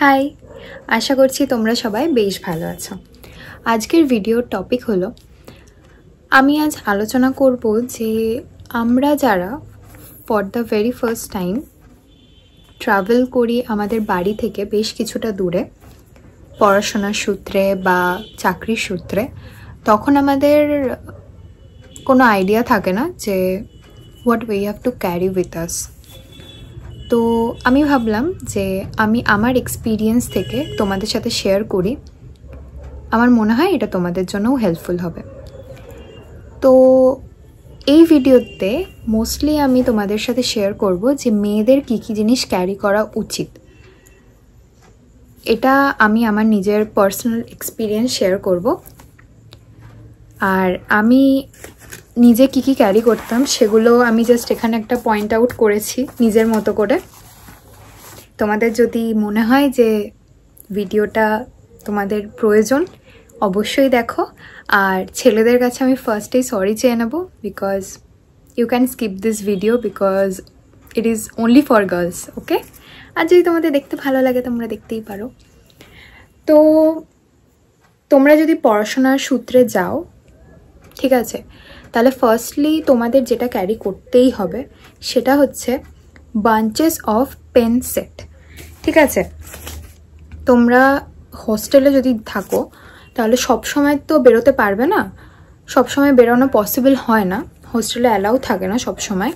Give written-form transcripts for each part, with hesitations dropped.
High, আশা করছি তোমরা সবাই বেশ ভালো আছো। আজকের ভিডিওর টপিক হলো, আমি আজ আলোচনা করব যে আমরা যারা for the very first time travel করি আমাদের বাড়ি থেকে বেশ কিছুটা দূরে পড়াশোনার সূত্রে বা চাকরির সূত্রে, তখন আমাদের কোনো আইডিয়া থাকে না যে what we have to carry with us. তো আমি ভাবলাম যে আমি আমার এক্সপিরিয়েন্স থেকে তোমাদের সাথে শেয়ার করি, আমার মনে হয় এটা তোমাদের জন্যও হেল্পফুল হবে। তো এই ভিডিওতে মোস্টলি আমি তোমাদের সাথে শেয়ার করব যে মেয়েদের কী কী জিনিস ক্যারি করা উচিত। এটা আমি আমার নিজের পার্সোনাল এক্সপিরিয়েন্স শেয়ার করব, আর আমি নিজে কী কী ক্যারি করতাম সেগুলো আমি জাস্ট এখানে একটা পয়েন্ট আউট করেছি নিজের মতো করে। তোমাদের যদি মনে হয় যে ভিডিওটা তোমাদের প্রয়োজন, অবশ্যই দেখো। আর ছেলেদের কাছে আমি ফার্স্টেই সরি চেয়ে নেব, because you can skip this video because it is only for girls, okay? আর যদি তোমাদের দেখতে ভালো লাগে তোমরা দেখতেই পারো। তো তোমরা যদি পড়াশোনার সূত্রে যাও, ঠিক আছে, তাহলে ফার্স্টলি তোমাদের যেটা ক্যারি করতেই হবে সেটা হচ্ছে বাঞ্চেস অফ পেন সেট। ঠিক আছে, তোমরা হোস্টেলে যদি থাকো তাহলে সবসময় তো বেরোতে পারবে না, সবসময় বেরোনো পসিবল হয় না, হোস্টেলে অ্যালাউ থাকে না সবসময়।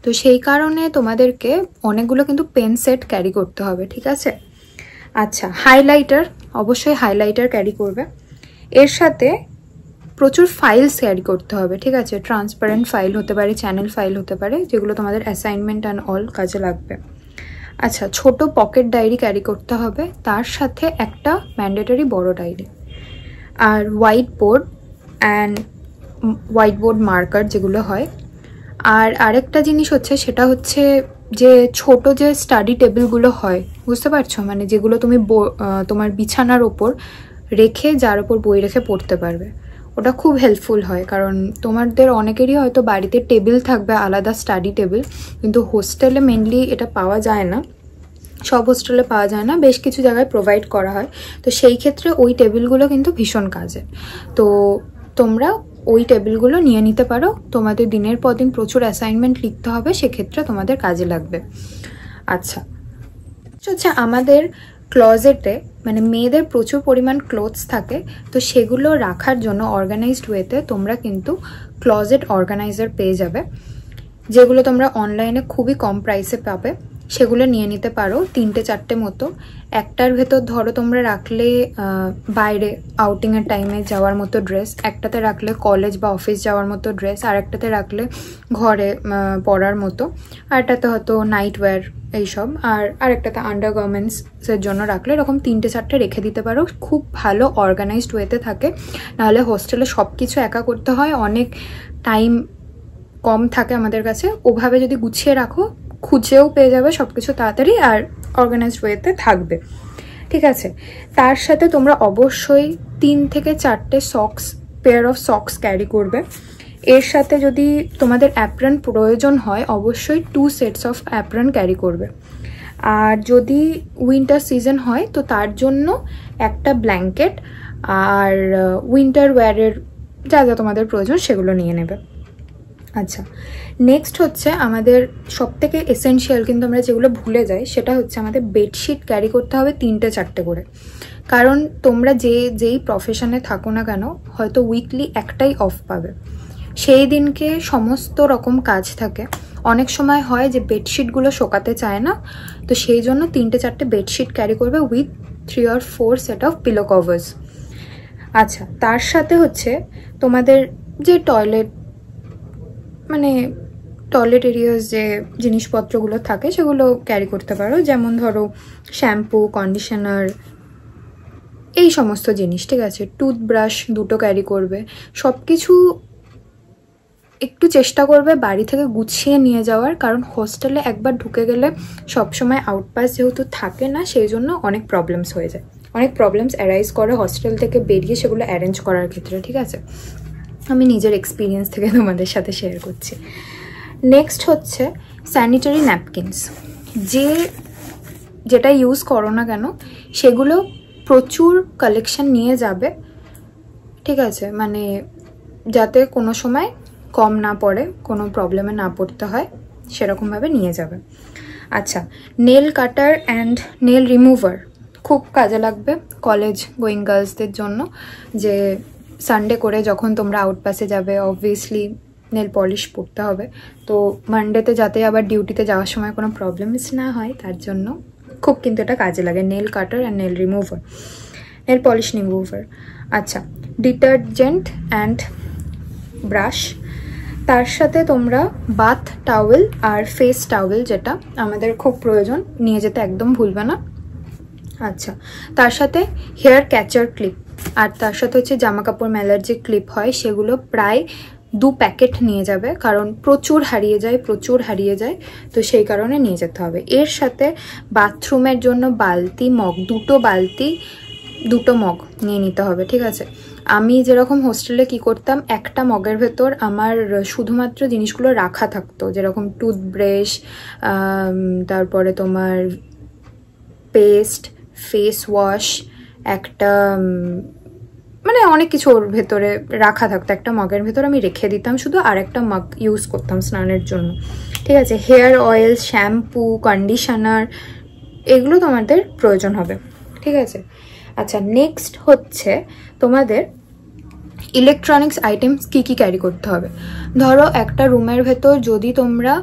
তো সেই কারণে তোমাদেরকে অনেকগুলো কিন্তু পেন সেট ক্যারি করতে হবে, ঠিক আছে? আচ্ছা, হাইলাইটার, অবশ্যই হাইলাইটার ক্যারি করবে। এর সাথে প্রচুর ফাইলস ক্যারি করতে হবে, ঠিক আছে? ট্রান্সপারেন্ট ফাইল হতে পারে, চ্যানেল ফাইল হতে পারে, যেগুলো তোমাদের অ্যাসাইনমেন্ট অ্যান্ড অল কাজে লাগবে। আচ্ছা, ছোট পকেট ডায়েরি ক্যারি করতে হবে, তার সাথে একটা ম্যান্ডেটরি বড় ডায়েরি, আর হোয়াইট বোর্ড মার্কার যেগুলো হয়। আর আরেকটা জিনিস হচ্ছে, সেটা হচ্ছে যে ছোট যে স্টাডি টেবিলগুলো হয়, বুঝতে পারছো? মানে যেগুলো তুমি তোমার বিছানার ওপর রেখে, যার ওপর বই রেখে পড়তে পারবে, ওটা খুব হেল্পফুল হয়। কারণ তোমাদের অনেকেরই হয়তো বাড়িতে টেবিল থাকবে, আলাদা স্টাডি টেবিল, কিন্তু হোস্টেলে মেনলি এটা পাওয়া যায় না, সব হোস্টেলে পাওয়া যায় না, বেশ কিছু জায়গায় প্রোভাইড করা হয়। তো সেই ক্ষেত্রে ওই টেবিলগুলো কিন্তু ভীষণ কাজে। তো তোমরা ওই টেবিলগুলো নিয়ে নিতে পারো, তোমাদের দিনের পর দিন প্রচুর অ্যাসাইনমেন্ট লিখতে হবে, সেক্ষেত্রে তোমাদের কাজে লাগবে। আচ্ছা, আমাদের ক্লজেটে, মানে মেয়েদের প্রচুর পরিমাণ ক্লোথস থাকে, তো সেগুলো রাখার জন্য অর্গানাইজড ওয়েতে তোমরা কিন্তু ক্লজেট অর্গানাইজার পেয়ে যাবে, যেগুলো তোমরা অনলাইনে খুবই কম প্রাইসে পাবে। সেগুলো নিয়ে নিতে পারো, 3-4টে মতো। একটার ভেতর ধরো তোমরা রাখলে বাইরে আউটিংয়ের টাইমে যাওয়ার মতো ড্রেস, একটাতে রাখলে কলেজ বা অফিস যাওয়ার মতো ড্রেস, আর একটাতে রাখলে ঘরে পরার মতো, আর একটাতে হয়তো নাইট ওয়্যার এইসব, আর আরেকটাতে আন্ডারগার্মেন্টসের জন্য রাখলে, এরকম 3-4টে রেখে দিতে পারো। খুব ভালো অর্গানাইজড ওয়েতে থাকে, নাহলে হোস্টেলে সব কিছু একা করতে হয়, অনেক টাইম কম থাকে আমাদের কাছে। ওভাবে যদি গুছিয়ে রাখো, খুঁজেও পেয়ে যাবে সব কিছু তাড়াতাড়ি, আর অর্গানাইজড ওয়েতে থাকবে, ঠিক আছে? তার সাথে তোমরা অবশ্যই 3-4টে পেয়ার অফ সক্স ক্যারি করবে। এর সাথে যদি তোমাদের অ্যাপ্রন প্রয়োজন হয়, অবশ্যই 2 সেটস অফ অ্যাপ্রন ক্যারি করবে। আর যদি উইন্টার সিজন হয় তো তার জন্য একটা ব্ল্যাঙ্কেট আর উইন্টার ওয়্যারের যা যা তোমাদের প্রয়োজন সেগুলো নিয়ে নেবে। আচ্ছা, নেক্সট হচ্ছে আমাদের সবথেকে এসেনশিয়াল, কিন্তু আমরা যেগুলো ভুলে যাই, সেটা হচ্ছে আমাদের বেডশিট ক্যারি করতে হবে 3-4টে করে। কারণ তোমরা যেই প্রফেশনে থাকো না কেন, হয়তো উইকলি একটাই অফ পাবে, সেই দিনকে সমস্ত রকম কাজ থাকে। অনেক সময় হয় যে বেডশিটগুলো শোকাতে চায় না, তো সেই জন্য 3-4টে বেডশিট ক্যারি করবে with 3 or 4 set of pillow covers. আচ্ছা, তার সাথে হচ্ছে তোমাদের যে টয়লেট এরিয়াস যে জিনিসপত্রগুলো থাকে সেগুলো ক্যারি করতে পারো, যেমন ধরো শ্যাম্পু, কন্ডিশনার, এই সমস্ত জিনিস, ঠিক আছে? টুথব্রাশ 2টো ক্যারি করবে। সব কিছু একটু চেষ্টা করবে বাড়ি থেকে গুছিয়ে নিয়ে যাওয়ার, কারণ হোস্টেলে একবার ঢুকে গেলে সবসময় আউটপাস যেহেতু থাকে না, সেই জন্য অনেক প্রবলেমস হয়ে যায়, অনেক প্রবলেমস অ্যারাইজ করে হোস্টেল থেকে বেরিয়ে সেগুলো অ্যারেঞ্জ করার ক্ষেত্রে, ঠিক আছে? আমি নিজের এক্সপিরিয়েন্স থেকে তোমাদের সাথে শেয়ার করছি। নেক্সট হচ্ছে স্যানিটারি ন্যাপকিনস। যে যেটা ইউজ করো না কেন সেগুলো প্রচুর কালেকশন নিয়ে যাবে, ঠিক আছে, মানে যাতে কোনো সময় কম না পড়ে, কোনো প্রবলেমে না পড়তে হয় সেরকমভাবে নিয়ে যাবে। আচ্ছা, nail cutter and nail remover খুব কাজে লাগবে কলেজ গোয়িং গার্লসদের জন্য, যে সানডে করে যখন তোমরা আউটপাসে যাবে অবভিয়াসলি নেল পলিশ পরতে হবে, তো মানডেতে যাতে আবার ডিউটিতে যাওয়ার সময় কোনো প্রবলেমস না হয় তার জন্য খুব কিন্তু এটা কাজে লাগে, nail cutter and nail remover, nail polish remover. আচ্ছা, ডিটারজেন্ট অ্যান্ড ব্রাশ, তার সাথে তোমরা বাথ টাওয়েল আর ফেস টাওয়েল, যেটা আমাদের খুব প্রয়োজন, নিয়ে যেতে একদম ভুলবে না। আচ্ছা, তার সাথে হেয়ার ক্যাচার ক্লিপ, আর তার সাথে হচ্ছে জামা কাপড় মেলার যে ক্লিপ হয় সেগুলো প্রায় 2 প্যাকেট নিয়ে যাবে, কারণ প্রচুর হারিয়ে যায়, তো সেই কারণে নিয়ে যেতে হবে। এর সাথে বাথরুমের জন্য বালতি, মগ, 2টো বালতি 2টো মগ নিয়ে নিতে হবে, ঠিক আছে। আমি যেরকম হোস্টেলে কি করতাম, একটা মগের ভেতর আমার শুধুমাত্র জিনিসগুলো রাখা থাকতো, যেরকম টুথব্রাশ, তারপরে তোমার পেস্ট, ফেস ওয়াশ, একটা মানে অনেক কিছু ওর ভেতরে রাখা থাকতো, একটা মগের ভেতর আমি রেখে দিতাম শুধু, আর একটা মগ ইউজ করতাম স্নানের জন্য, ঠিক আছে। হেয়ার অয়েল, শ্যাম্পু, কন্ডিশনার, এগুলো তোমাদের প্রয়োজন হবে, ঠিক আছে। আচ্ছা, নেক্সট হচ্ছে তোমাদের ইলেকট্রনিক্স আইটেমস কি কি ক্যারি করতে হবে। ধরো একটা রুমের ভেতর যদি তোমরা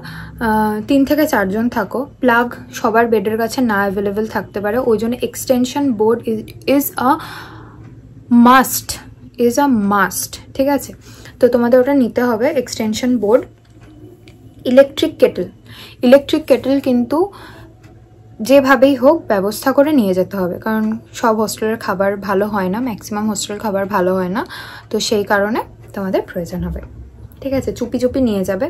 3 থেকে 4 জন থাকো, প্লাগ সবার বেডের কাছে না অ্যাভেলেবেল থাকতে পারে, ওই জন্য extension board is a must, ঠিক আছে। তো তোমাদের ওটা নিতে হবে, এক্সটেনশন বোর্ড। ইলেকট্রিক কেটেল কিন্তু যেভাবেই হোক ব্যবস্থা করে নিয়ে যেতে হবে, কারণ সব হোস্টেলের খাবার ভালো হয় না, ম্যাক্সিমাম হোস্টেলের খাবার ভালো হয় না, তো সেই কারণে তোমাদের প্রয়োজন হবে, ঠিক আছে। চুপি নিয়ে যাবে।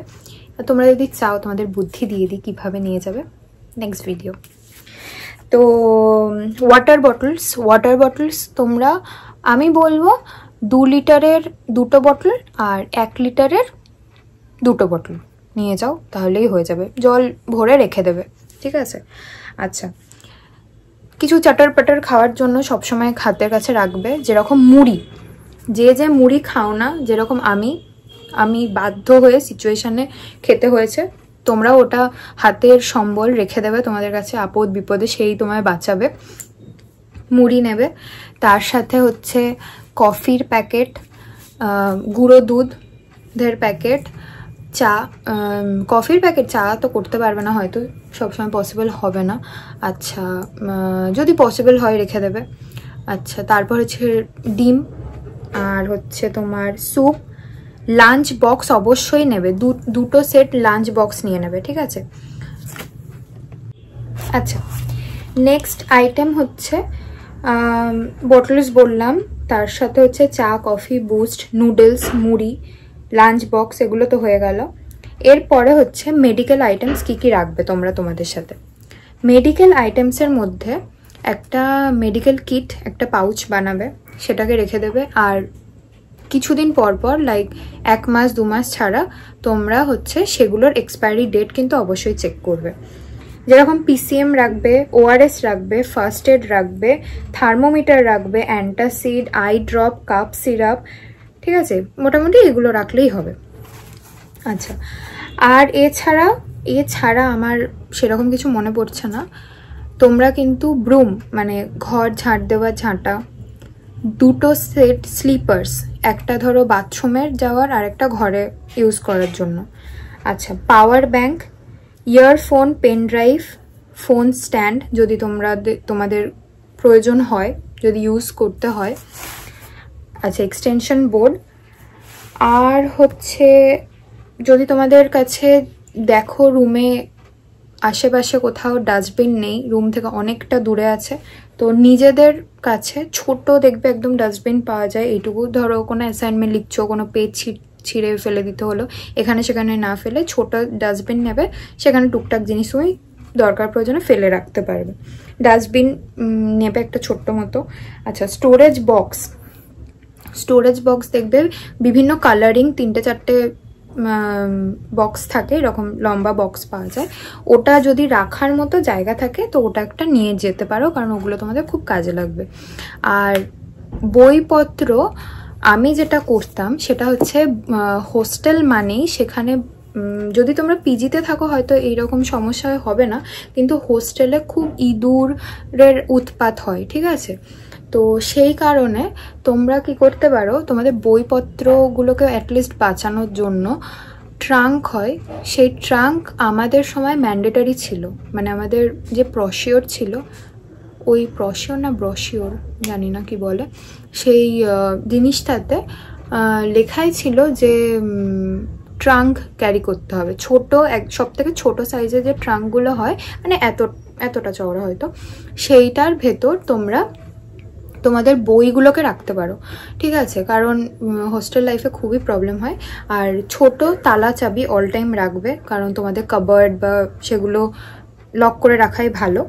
তোমরা যদি চাও তোমাদের বুদ্ধি দিয়ে দিই কীভাবে নিয়ে যাবে, নেক্সট ভিডিও। তো ওয়াটার বটলস তোমরা, আমি বলবো 2 লিটারের 2টো বটল আর 1 লিটারের 2টো বটল নিয়ে যাও, তাহলেই হয়ে যাবে, জল ভরে রেখে দেবে, ঠিক আছে। আচ্ছা, কিছু চাটার পাটার খাওয়ার জন্য সবসময় হাতের কাছে রাখবে, যেরকম মুড়ি, যে মুড়ি খাও না, যেরকম আমি বাধ্য হয়ে সিচুয়েশানে খেতে হয়েছে, তোমরা ওটা হাতের সম্বল রেখে দেবে তোমাদের কাছে, আপদ বিপদে সেই তোমায় বাঁচাবে। মুড়ি নেবে, তার সাথে হচ্ছে কফির প্যাকেট, গুঁড়ো দুধের প্যাকেট, চা, কফির প্যাকেট, চা তো করতে পারবে না হয়তো, সবসময় পসিবল হবে না, আচ্ছা যদি পসিবল হয় রেখে দেবে। আচ্ছা, তারপর হচ্ছে ডিম, আর হচ্ছে তোমার স্যুপ। লাঞ্চ বক্স অবশ্যই নেবে, 2টো সেট লাঞ্চ বক্স নিয়ে নেবে, ঠিক আছে। আচ্ছা, নেক্সট আইটেম হচ্ছে বটলস বললাম, তার সাথে হচ্ছে চা, কফি, বুস্ট, নুডলস, মুড়ি, লাঞ্চ বক্স, এগুলো তো হয়ে গেল। এরপরে হচ্ছে মেডিকেল আইটেমস কি কি রাখবে তোমরা তোমাদের সাথে। মেডিকেল আইটেমসের মধ্যে একটা মেডিকেল কিট, একটা পাউচ বানাবে, সেটাকে রেখে দেবে, আর কিছুদিন পর লাইক 1 মাস 2 মাস ছাড়া তোমরা হচ্ছে সেগুলোর এক্সপায়ারি ডেট কিন্তু অবশ্যই চেক করবে। যেরকম পিসিএম রাখবে, ওআরএস রাখবে, ফার্স্ট এড রাখবে, থার্মোমিটার রাখবে, antacid, I drop, cough syrup, ঠিক আছে, মোটামুটি এগুলো রাখলেই হবে। আচ্ছা, আর এছাড়া আমার সেরকম কিছু মনে পড়ছে না। তোমরা কিন্তু ব্রুম, মানে ঘর ঝাঁট দেওয়ার ঝাঁটা, 2টো সেট স্লিপার্স, একটা ধরো বাথরুমের যাওয়ার আর একটা ঘরে ইউজ করার জন্য। আচ্ছা, power bank, earphone, pen drive, phone stand যদি তোমাদের প্রয়োজন হয়, যদি ইউজ করতে হয়। আচ্ছা, এক্সটেনশন বোর্ড, আর হচ্ছে যদি তোমাদের কাছে দেখো রুমে আশেপাশে কোথাও ডাস্টবিন নেই, রুম থেকে অনেকটা দূরে আছে, তো নিজেদের কাছে ছোট দেখবে একদম ডাস্টবিন পাওয়া যায়, এইটুকু ধরো কোনো অ্যাসাইনমেন্ট লিখছো, কোনো পেজ ছিঁড়ে ফেলে দিতে হলো, এখানে সেখানে না ফেলে ছোট ডাস্টবিন নেবে, সেখানে টুকটাক জিনিস তুমি দরকার প্রয়োজনে ফেলে রাখতে পারবে, ডাস্টবিন নেবে একটা ছোট্ট মতো। আচ্ছা, স্টোরেজ বক্স দেখবে বিভিন্ন কালারিং, 3টে 4টে বক্স থাকে, এরকম লম্বা বক্স পাওয়া যায়, ওটা যদি রাখার মতো জায়গা থাকে তো ওটা একটা নিয়ে যেতে পারো, কারণ ওগুলো তোমাদের খুব কাজে লাগবে। আর বইপত্র আমি যেটা করতাম সেটা হচ্ছে, হোস্টেল মানেই সেখানে যদি তোমরা পিজিতে থাকো হয়তো এইরকম সমস্যা হবে না, কিন্তু হোস্টেলে খুব ইঁদুরের উৎপাত হয়, ঠিক আছে? তো সেই কারণে তোমরা কি করতে পারো, তোমাদের বইপত্রগুলোকে অ্যাটলিস্ট বাঁচানোর জন্য ট্রাঙ্ক হয়, সেই ট্রাঙ্ক আমাদের সময় ম্যান্ডেটরি ছিল, মানে আমাদের যে প্রশিওর ছিল, ওই প্রশিওর না ব্রশিওর জানি না কি বলে, সেই জিনিসটাতে লেখাই ছিল যে ট্রাঙ্ক ক্যারি করতে হবে, ছোট সব থেকে ছোটো সাইজের যে ট্রাঙ্কগুলো হয়, মানে এতটা চওড়া হয়তো, সেইটার ভেতর তোমরা তোমাদের বইগুলোকে রাখতে পারো, ঠিক আছে? কারণ হোস্টেল লাইফে খুবই প্রবলেম হয়। আর ছোট তালা চাবি অল টাইম রাখবে, কারণ তোমাদের কাবার্ড বা সেগুলো লক করে রাখাই ভালো।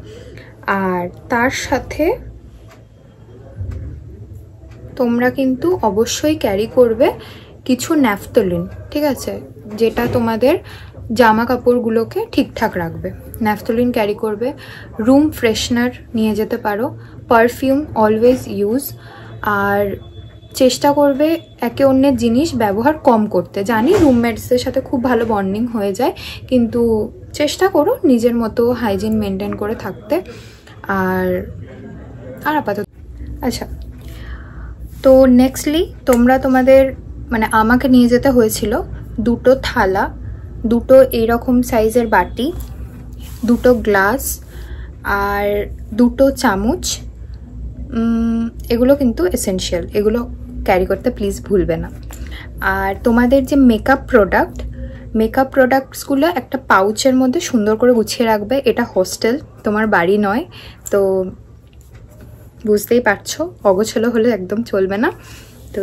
আর তার সাথে তোমরা কিন্তু অবশ্যই ক্যারি করবে কিছু ন্যাফথলিন, ঠিক আছে, যেটা তোমাদের জামা কাপড়গুলোকে ঠিকঠাক রাখবে। ন্যাফথলিন ক্যারি করবে, রুম ফ্রেশনার নিয়ে যেতে পারো, পারফিউম অলওয়েজ ইউজ, আর চেষ্টা করবে একে অন্যের জিনিস ব্যবহার কম করতে। জানি রুমমেটসদের সাথে খুব ভালো বন্ডিং হয়ে যায়, কিন্তু চেষ্টা করো নিজের মতো হাইজিন মেনটেন করে থাকতে। আর আপাতত আচ্ছা, তো নেক্সটলি তোমরা তোমাদের মানে আমাকে নিয়ে যেতে হয়েছিল দুটো থালা, দুটো এইরকম সাইজের বাটি, দুটো গ্লাস আর দুটো চামচ। এগুলো কিন্তু এসেনশিয়াল, এগুলো ক্যারি করতে প্লিজ ভুলবে না। আর তোমাদের যে মেকআপ প্রোডাক্টসগুলো একটা পাউচের মধ্যে সুন্দর করে গুছিয়ে রাখবে। এটা হোস্টেল, তোমার বাড়ি নয়, তো বুঝতেই পারছো অগোছালো হলে একদম চলবে না। তো